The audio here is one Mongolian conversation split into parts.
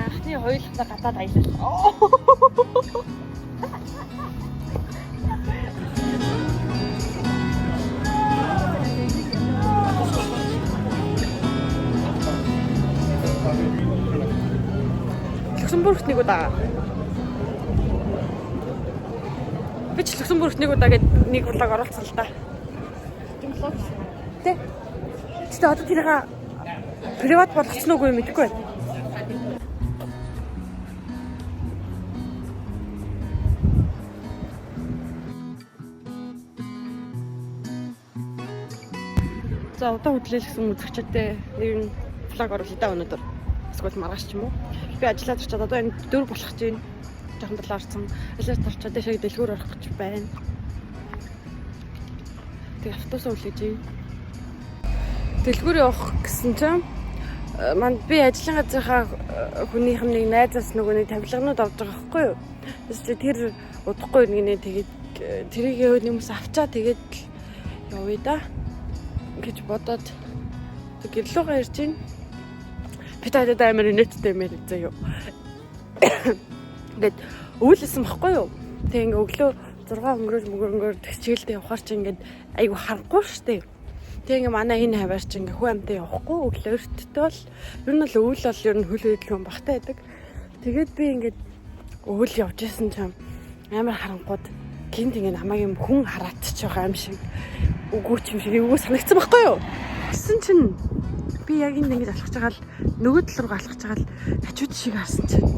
анхны хоёулаа гадаад аялал. Люксембургт нэг удаа. Би ч Люксембургт нэг удаа гээд нэг влог оруулсан л да. Влог. Тэ. Тэгтээ одоо тэрийг приват болгоцсон уугүй мэдэхгүй байна. За одоо хөдлөлсөн үзэгчтэй нэг влог оруулъя да өнөөдөр. Эсвэл маргааш ч юм уу. Би ажиллаад очиад одоо энэ 4 болох гэж байна. Жохон талаарсан. Ажиллаж тарчаад дэшээ дэлгүүр орох гэж байна. Тэг автобусаа үлээж байна. Дэлгүүр явах гэсэн чинь манд би ажлын газрынхаа хүнийх нь нэг найзаас нөгөө нэг тавилганууд авч байгаа байхгүй юу. Тэс тэр удахгүй нэгнээ тэгээд тэрийг хүмүүс авчаа тэгээд явъя да гэж бодоод гэрлүүгээ ирж байна. Би таад амар нэттэй мэр заяа. Ингээд өвлөсөн байхгүй юу? Тэг ингээ өглөө 6 өнгөрөөр тэгчээлдээ явахаар чи ингээд айгу харахгүй штэ. Тэг ингээ манай энэ хаваар чи ингээ хүн амтай явахгүй өглөө өрттэй бол ер нь л өвөл бол ер нь хөл хөдөлгөөн багтаа байдаг. Тэгээд би ингээд өвөл явж исэн чинь амар харангууд гинт ингээ намайг юм хүн хараатч байгаа юм шиг үгүй юм шиг юу санагдсан байхгүй юу? Гэсэн чинь би яг энд ингэж алхаж байгаа л нөгөө тал руу алхаж байгаа л хажууд шиг харсан чинь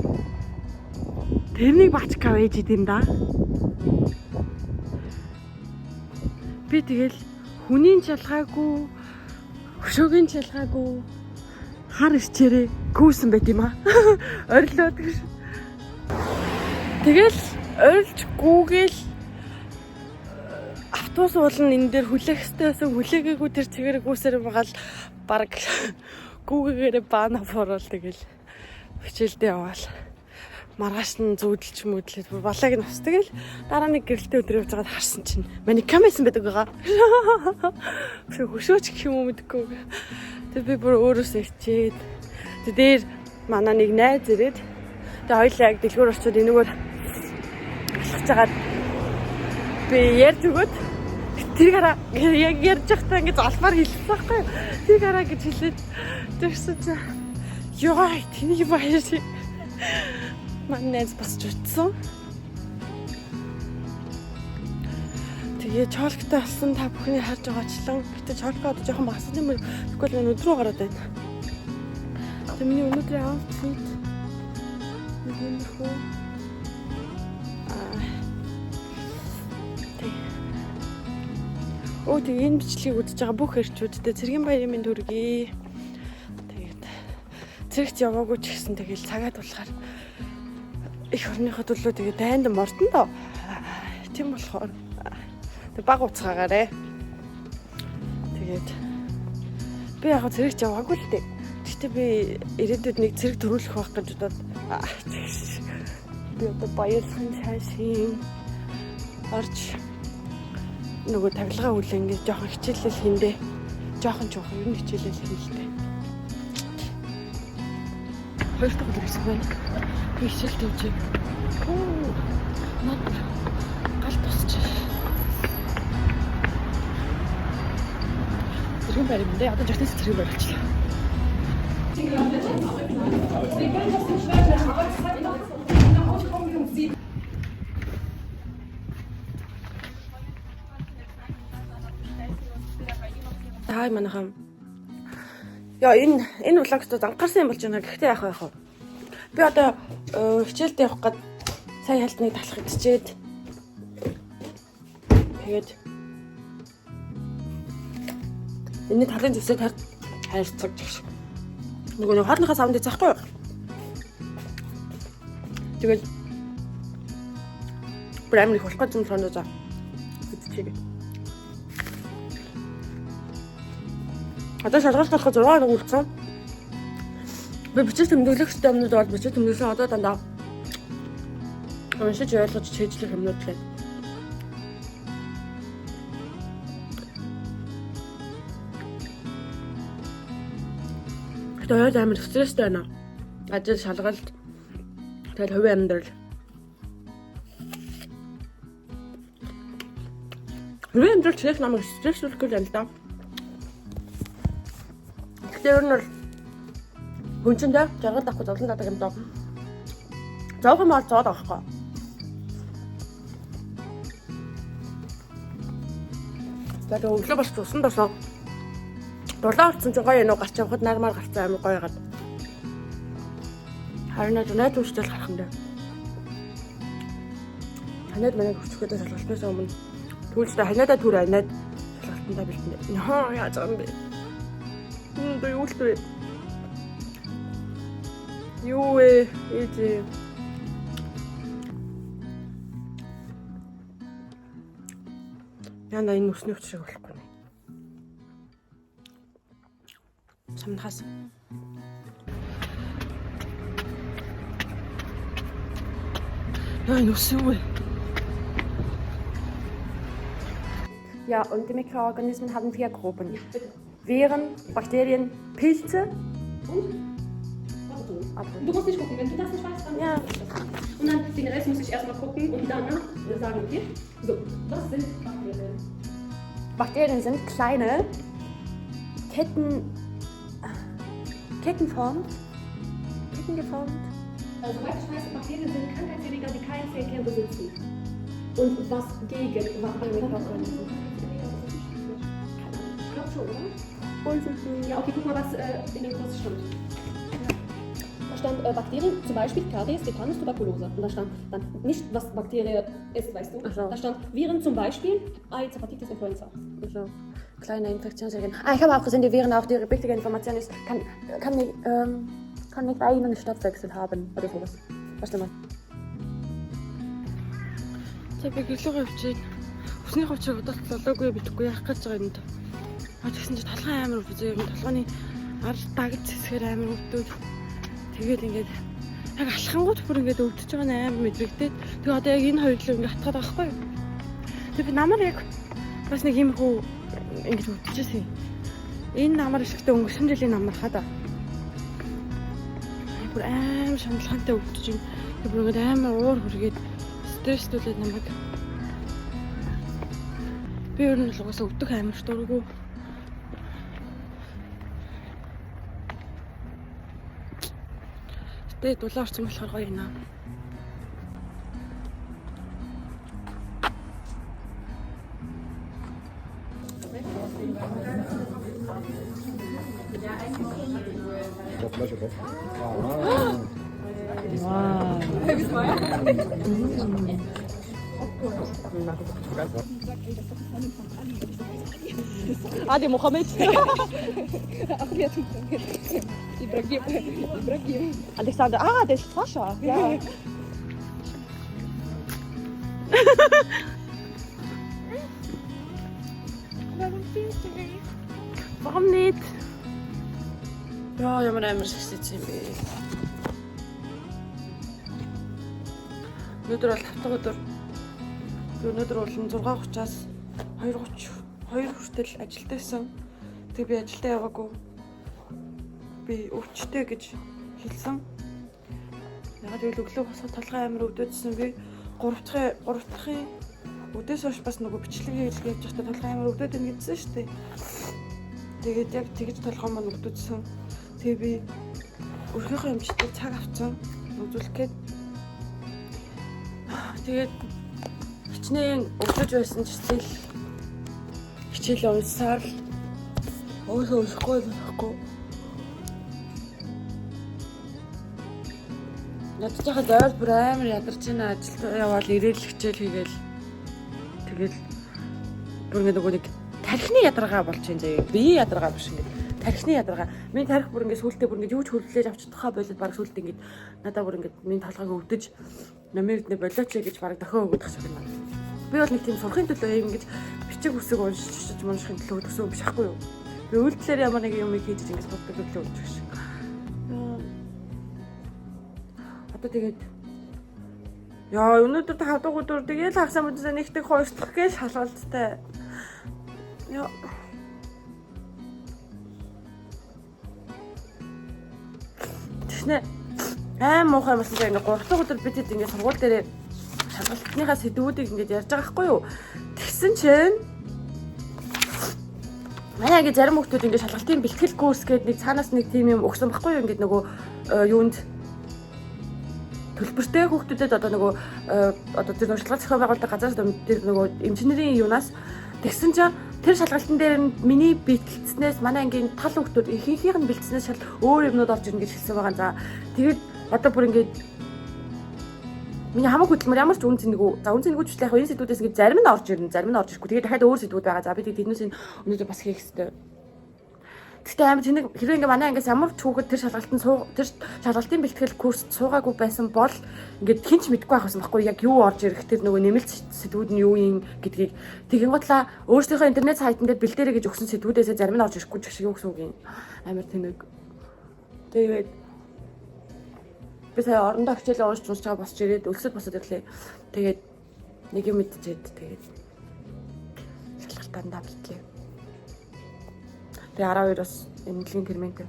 тэрнийг бачка вэж идэм да. Би тэгэл хүнийн чалгаагүй, хөшөөгийн чалгаагүй хар ирчээрээ гүйсэн байт юм аа. Орилоод гэж. Тэгэл орилж гүүгээл автобус уулын энэ дээр хүлээх хэвчээсэн хүлээгээгүй тэр чигээр гүйсээр байгаа л баг гүүгээрээ баана форол тэгэл хичээлдээ яваал. Маргааш нь зүүдэлч мөдлээд балааг нь авс тэгэл дараа нэг гэрэлтэй өдөр явж байгаад харсан чинь маникам байсан байдаг байгаа. Хөшөөч гэх юм уу мэдэхгүй. Тэг би бүр өөрөөсөө ичээд тэг дээр манай нэг найз ирээд тэг хоёлаа яг дэлгүүр очиод энэгээр алхаж байгаад би ярьж өгөөд тэр гараа яг ярьж байхдаа ингэж албаар хэлсэн байхгүй юу. Тэр гараа гэж хэлээд тэгсэн чинь ёо тэнийг баяр манайс бас чутсан. Тэгээ чолктой болсон та бүхний харж байгаачлан гэтээ чолкоо одоо жоохон багсан юм тэгвэл энэ өдрөө гараад байна. Тэгээ миний өнөөдрийн outfit нэг юм хөө тэгээ энэ бичлэгийг үзэж байгаа бүх эрчүүдтэй цэргийн баярын мэнд хүргэе. Тэгээд цэрэгт яваагүй ч гэсэн тэгэл цагаад болохоор их орныхоо төлөө тэгээ дайнд мордон доо. Тийм болохоор тэг баг уцгаагаарэ. Тэгээд би яг цэрэгт яваагүй л дээ. Гэхдээ би ирээдүйд нэг цэрэг төрүүлэх байх гэж бодоод би одоо баярлахын цаашийн орж нөгөө тавилгаа үл ингээд жоохон хичээлэл хийндээ. Жоохон ер нь хичээлэл хийлээ. Хоёр дахь өдөр гэсэн байна. Би хичээлтэй үжиг. Над гал босч. Зэрэг байр юм дээ. Одоо жигтэйс зэрэг байр болчихлоо. Хай манайхан. Яа энэ влогт анхаарсан юм болж байна. Гэхдээ яах вэ? Би одоо хичээлдээ явах гээд сая хальтныг талах идчихэд тэгээд энэ талын зүсээ хайрцаг гэж. Нөгөө хоолныхаа савнд изахгүй юу? Тэгэл прям их болохгүй юм соноо за. Идчихээ. Одоо шалгалт болох 6 хоног үлдсэн. Би бичиж тэмдэглэх хэрэгтэй юмнууд бол бичиж тэмдэглэсэн одоо дандаа уншиж ойлгож чийжлэх юмнууд лээ. Тэгээд амар стресстэй байна. Ажил шалгалт тэгэл хувийн амьдрал. Хувийн амьдрал чих намайг стрессүүлэхгүй л да. Гэхдээ ер нь бол хүн чинь да жаргал авахгүй зовлон дадаг юм даа. Зовхон мал зоод авахгүй. Тэгээд өглөө бас тусан досоо. Дулаан орсон чинь гоё юм уу гарч явахад нармаар гарцсан амар гоё ягаад. Харин найд үстэл гарах юм даа. Ханаад манай хүчтэй шалгалтнаас өмнө түлдээ ханаадаа түр анаад шалгалтандаа бэлтэн. Яа яаж байгаа юм бэ? Би үлдээ. Юу ээ яна энэ өсний хүч шиг болохгүй нэ. Самнахаас. Nein, so. Ja, und die Mikroorganismen haben 4 Gruppen. Viren, Bakterien, Pilze und du musst nicht gucken, wenn du das nicht weißt, dann ja. Und dann den Rest muss ich erstmal gucken und danach sagen, okay, so, was sind Bakterien? Bakterien sind kleine kettengeformt. Soweit ich weiß, Bakterien sind Krankheitserreger, die keinen Zellkern besitzen. Und was gegen Bakterien? Ich glaube schon, oder? Ja, okay, guck mal, was in dem Kurs stand. Da stand Bakterien, zum Beispiel Karies, Tetanus, Tuberkulose. Und da stand dann nicht, was Bakterie ist, weißt du? So. Da stand Viren zum Beispiel, AIDS, Hepatitis, Influenza. So. Kleine Infektionserreger. Ich habe auch gesehen, die Viren auch, die wichtige Information ist, kann nicht eigenen Stoffwechsel haben oder sowas. Weißt du mal? Тэг би гэлөөгөө авчиж өсний хувьчийг бодлоогүй битгэхгүй яах гэж байгаа юм да. Тэгсэн чинь толгой амар үзээ юм толгойн ард дагж зэсгэр амар өвдөд. Тэгээд ингээд яг алхангууд бүр ингээд өвдөж байгаа нь амар мэдрэгдээд. Тэгээ одоо яг энэ хоёрлоо ингээд хатгаад байгаа байхгүй юу? Тэг би намар яг бас нэг юм хөө ингээд өвдөжсэн. Энэ намар шигтэй өнгөрсөн жилийн намар хадаа. Бүр амар шаналхантай өвдөж юм. Тэг бүр ингээд амар уур хүргээд стрессдүүлээд намайг. Би ер нь л угаасаа өвдөх амар дурггүй. Тэгээд дулаан орсон болохоор гоё юм аа. Adi Mohammed. Ibrahim. Alexander. Ah, der ist Sascha. Ja. Warum nicht? Ja, ямар амар сэгсэж юм бэ. Өнөөдөр бол тавтаг өдөр. Өнөөдөр бол 6:30-аас 2:30 хүртэл ажилдаа байсан. Тэгээ би ажилдаа яваагүй. Би өвчтэй гэж хэлсэн. Ягаад гэвэл өглөө босоод толгой амар өвдөжсэн би 3 дахь өдөөс хойш бас нөгөө бичлэг хийж байхдаа толгой амар өвдөд байна гэдсэн шүү дээ. Тэгээд яг тэгж толгой маань өвдөжсэн. Тэгээ би өрхийнхөө эмчтэй цаг авсан. Үзүүлэх гээд тэгээд хичнээн өвдөж байсан ч гэсэн хичээл унсаар өөсөө өсөхгүй. Ядаж хаад ойр бүр амар ядарч байна. Ажилд яваал ирээл хичээл хийгээл тэгэл бүр нөгөө нэг тархины ядаргаа болж байна заяа. Биеийн ядаргаа биш ингээд тархины ядаргаа. Миний тархи бүр ингээд сүултээ бүр ингээд юу ч хөвлөлээж авч тухай болоод баг сүултээ ингээд надаа бүр ингээд миний толгойг өвдөж намайг нэ болооч гэж баг дохио өгөх шиг байна. Би бол нэг тийм сурахын төлөө юм ингэж бичиг үсэг уншиж муншихын төлөө төсөн биш ахгүй юу? Би үйлдэлээр ямар нэг юм хийж ингэж боддог төлөө өгч шиг. Одоо тэгээд яа өнөөдөр тавдаг өдөр тэгээд хагсаа мэдээ нэгтгэх хоёрдох гэж шалгалттай. Яа. Тэснэ муухай юм шиг ингээ 3 дахь өдөр бид ингээ сургууль дээр шалгалтныхаа сэдвүүдийг ингээ ярьж байгаа байхгүй юу. Тэгсэн чинь манай ингээ зарим хүмүүс ингээ шалгалтын бэлтгэл курс гэдэг нэг цаанаас нэг тийм юм өгсөн байхгүй юу. Ингээ нөгөө юунд төлбөртэй хүүхдүүдэд одоо нөгөө одоо тэр шалгалт зохион байгуулалтын газраас тэр нөгөө инженерийн юунаас тэгсэн чинь тэр шалгалтын дээр миний бэлтгэснээс манай ангийн тал хүүхдүүд ихэнхийнх нь бэлтснээс шал өөр юмнууд орж ирнэ гэж хэлсэн байгаа. За тэгээд одоо бүр ингээд миний хамаг хөдөлмөр ямар ч үн цэнэгүй. За үн цэнэгүй ч яг энэ сэдвүүдээс ингээд зарим нь орж ирнэ, зарим нь орж ирэхгүй. Тэгээд дахиад өөр сэдвүүд байгаа. За бид тэднээс энэ өнөөдөр бас хийх хэрэгтэй. Гэхдээ амар тэнэг хэрвээ ингээ манай ангиас ямар ч хүүхэд тэр шалгалтын бэлтгэл курст суугаагүй байсан бол ингээд хинч мэдгүй байх байсан байхгүй яг юу орж ирэх тэр нөгөө нэмэлт сэдвүүд нь юу юм гэдгийг тэгин готлаа өөрсдийнхөө интернет сайтн дээр бэлдээрэй гэж өгсөн сэдвүүдээсээ зарим нь орж ирэхгүй ч шиг юу гэсэн үг юм. Амар тэнэг. Тэгээд би сая орондоо хичээлээ уншиж байгаа босч ирээд өлсөд босоод ирлээ. Тэгээд нэг юм мэдчихэд тэгээд шалгалтандаа бэлтлээ. Тэгээ 12-оос эмнэлгийн тэрмэнтэй.